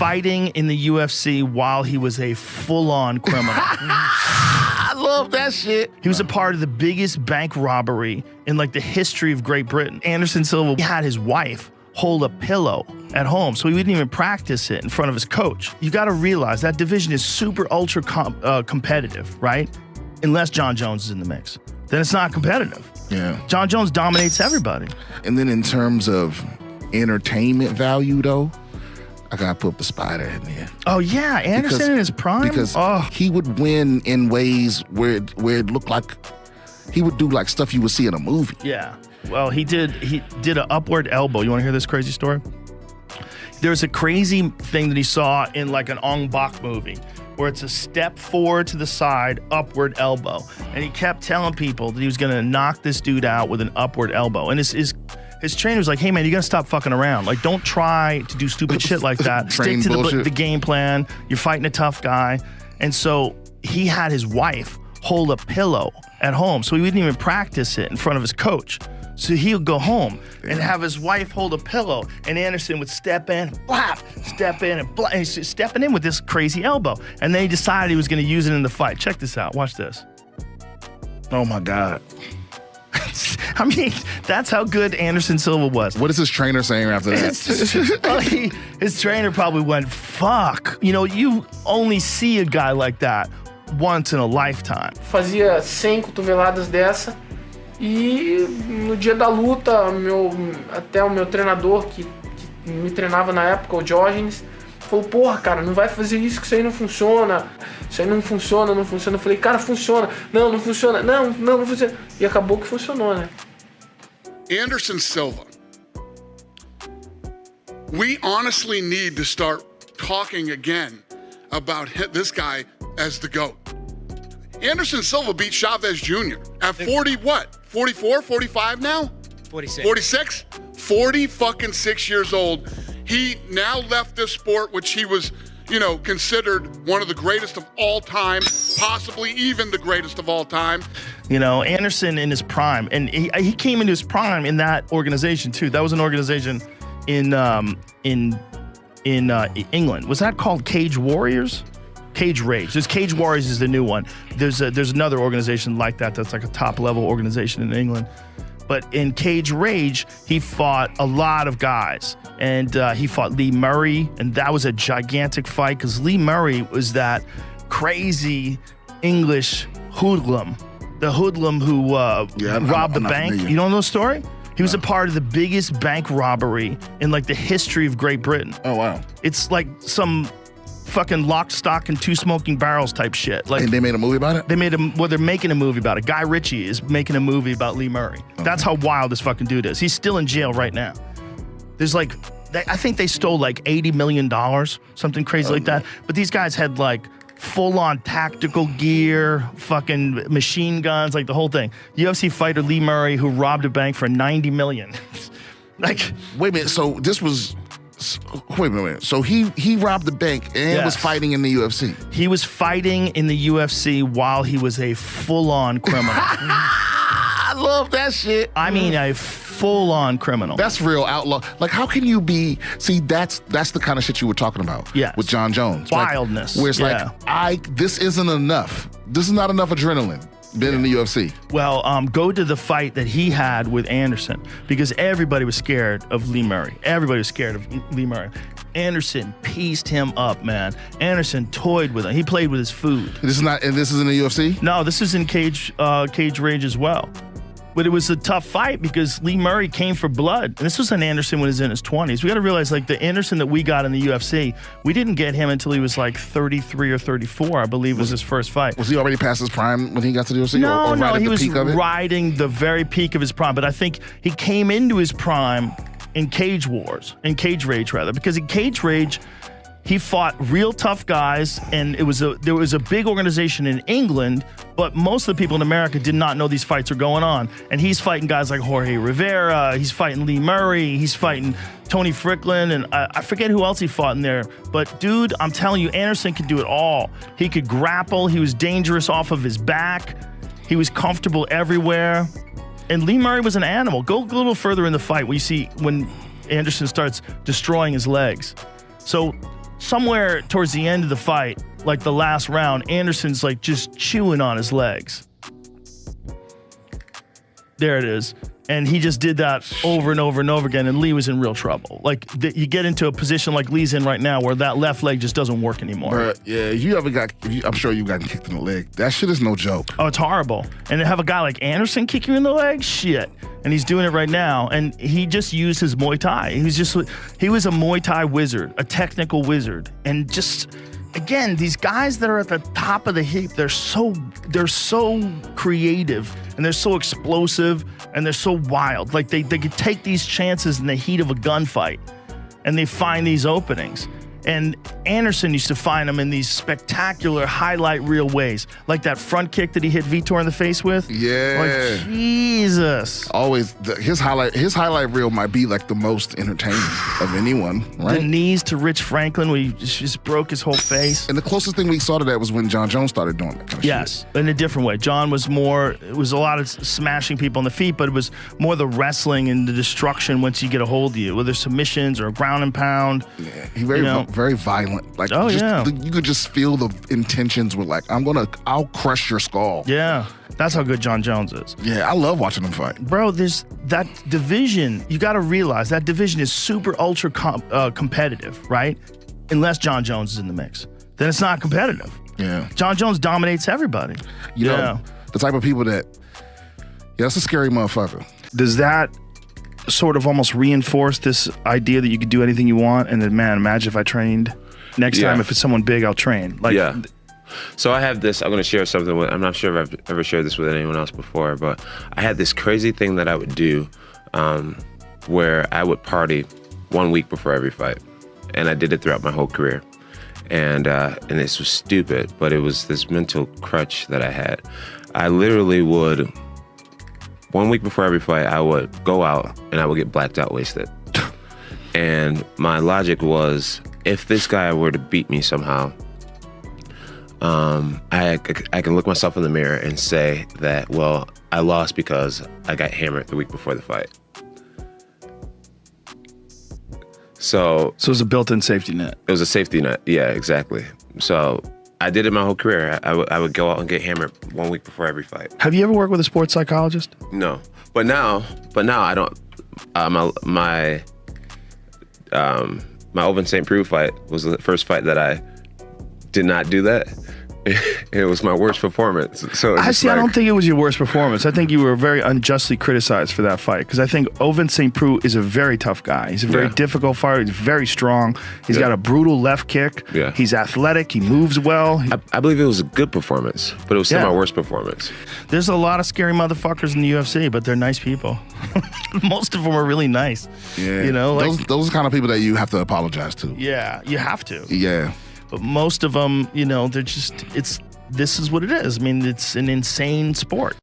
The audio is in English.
fighting in the UFC while he was a full-on criminal. I love that shit. He was a part of the biggest bank robbery in like the history of Great Britain. Anderson Silva had his wife hold a pillow at home, so he wouldn't even practice it in front of his coach. You got to realize that division is super ultra competitive, right? Unless John Jones is in the mix, then it's not competitive. Yeah. John Jones dominates everybody. And then in terms of entertainment value, though, I gotta put the Spider in there. Oh yeah, Anderson in his prime. Because he would win in ways where it looked like he would do like stuff you would see in a movie. Yeah. Well, he did an upward elbow. You want to hear this crazy story? There's a crazy thing that he saw in like an Ong Bak movie where it's a step forward to the side, upward elbow. And he kept telling people that he was going to knock this dude out with an upward elbow. And his trainer was like, hey, man, you got to stop fucking around. Like, don't try to do stupid shit like that. Stick to the game plan. You're fighting a tough guy. And so he had his wife hold a pillow at home, so he wouldn't even practice it in front of his coach. So he would go home and have his wife hold a pillow, and Anderson would step in, blap, step in, and he's stepping in with this crazy elbow. And then he decided he was going to use it in the fight. Check this out. Watch this. Oh, my God. I mean, that's how good Anderson Silva was. What is his trainer saying after that? Well, his trainer probably went, fuck. You know, you only see a guy like that once in a lifetime. Fazia 100 cotoveladas dessa. E no dia da luta, até o meu treinador, que me treinava na época, o Diógenes, falou, porra, cara, não vai fazer isso, que isso aí não funciona. Isso aí não funciona, não funciona. Eu falei, cara, funciona. Não funciona. Não funciona. E acabou que funcionou, né? Anderson Silva. We honestly need to start talking again about this guy as the GOAT. Anderson Silva beat Chavez Jr. at 40 what? 44, 45 now? 46. 46? 40 fucking 6 years old. He now left this sport, which he was, considered one of the greatest of all time, possibly even the greatest of all time. You know, Anderson in his prime, and he came into his prime in that organization too. That was an organization in England. Was that called Cage Warriors? Cage Rage. There's Cage Warriors is the new one. There's another organization like that that's like a top level organization in England. But in Cage Rage, he fought a lot of guys. And he fought Lee Murray, and that was a gigantic fight because Lee Murray was that crazy English hoodlum. The hoodlum who robbed the bank. You don't know the story? He was a part of the biggest bank robbery in like the history of Great Britain. Oh, wow. It's like some fucking Lock, Stock, and Two Smoking Barrels type shit. Like, and they made a movie about it? They're making a movie about it. Guy Ritchie is making a movie about Lee Murray. Okay. That's how wild this fucking dude is. He's still in jail right now. There's like, I think they stole like $80 million, something crazy like that. But these guys had like full-on tactical gear, fucking machine guns, like the whole thing. UFC fighter Lee Murray who robbed a bank for $90 million. Like, wait a minute. So this was. Wait a minute. So he robbed the bank and was fighting in the UFC. He was fighting in the UFC while he was a full-on criminal. I love that shit. I mean, a full-on criminal. That's real outlaw. Like, how can you be? See, that's the kind of shit you were talking about. Yes. With John Jones. Wildness. Like, where it's this isn't enough. This is not enough adrenaline. Been in the UFC. Well, go to the fight that he had with Anderson because everybody was scared of Lee Murray. Everybody was scared of Lee Murray. Anderson pieced him up, man. Anderson toyed with him. He played with his food. This is in the UFC? No, this is in Cage Rage as well. But it was a tough fight because Lee Murray came for blood. And this was an Anderson when he was in his 20s. We got to realize, like, the Anderson that we got in the UFC, we didn't get him until he was like 33 or 34, I believe was his first fight. Was he already past his prime when he got to the UFC? No, he was riding the very peak of his prime. But I think he came into his prime in Cage Rage, rather. Because in Cage Rage, he fought real tough guys, and there was a big organization in England, but most of the people in America did not know these fights were going on. And he's fighting guys like Jorge Rivera, he's fighting Lee Murray, he's fighting Tony Strickland, and I forget who else he fought in there. But dude, I'm telling you, Anderson could do it all. He could grapple, he was dangerous off of his back, he was comfortable everywhere. And Lee Murray was an animal. Go a little further in the fight when you see when Anderson starts destroying his legs. So somewhere towards the end of the fight, like the last round, Anderson's like just chewing on his legs. There it is. And he just did that over and over and over again, and Lee was in real trouble. Like, you get into a position like Lee's in right now where that left leg just doesn't work anymore. Bruh, yeah, I'm sure you've gotten kicked in the leg. That shit is no joke. Oh, it's horrible. And to have a guy like Anderson kick you in the leg, shit. And he's doing it right now, and he just used his Muay Thai. He was a Muay Thai wizard, a technical wizard. And just, again, these guys that are at the top of the heap, they're so creative, and they're so explosive, and they're so wild. Like, they could take these chances in the heat of a gunfight, and they find these openings. And Anderson used to find them in these spectacular highlight reel ways, like that front kick that he hit Vitor in the face with. Yeah. Like, Jesus. Always, his highlight reel might be like the most entertaining of anyone, right? The knees to Rich Franklin, where he just broke his whole face. And the closest thing we saw to that was when John Jones started doing that kind of shit. Yes, in a different way. John was more, it was a lot of smashing people on the feet, but it was more the wrestling and the destruction once you get a hold of you, whether submissions or a ground and pound. Yeah, he very violent. Like, you could just feel the intentions were like, I'll crush your skull. Yeah, that's how good John Jones is. Yeah, I love watching him fight. Bro, there's that division, you got to realize that division is super ultra competitive, right? Unless John Jones is in the mix. Then it's not competitive. Yeah. John Jones dominates everybody. You know, the type of people that, that's a scary motherfucker. Does that sort of almost reinforce this idea that you could do anything you want, and then, man, imagine if I trained next time, if it's someone big, I'll train. Like, yeah. So I have this, I'm going to share something with, I'm not sure if I've ever shared this with anyone else before, but I had this crazy thing that I would do where I would party 1 week before every fight. And I did it throughout my whole career. And this was stupid, but it was this mental crutch that I had. I literally would, 1 week before every fight, I would go out and I would get blacked out wasted. And my logic was, if this guy were to beat me somehow, I can look myself in the mirror and say that, well, I lost because I got hammered the week before the fight. So it was a built-in safety net. It was a safety net. Yeah, exactly. So I did it my whole career. I would go out and get hammered 1 week before every fight. Have you ever worked with a sports psychologist? No, but now I don't. My Oven St. Preux fight was the first fight that I did not do that. It was my worst performance. So I don't think it was your worst performance. I think you were very unjustly criticized for that fight, because I think Oven St. Preux is a very tough guy. He's a very difficult fighter. He's very strong. He's got a brutal left kick. Yeah. He's athletic. He moves well. I believe it was a good performance, but it was still my worst performance. There's a lot of scary motherfuckers in the UFC, but they're nice people. Most of them are really nice. Yeah. You know, like, those are the kind of people that you have to apologize to. Yeah, you have to. Yeah. But most of them, you know, they're just, this is what it is. I mean, it's an insane sport.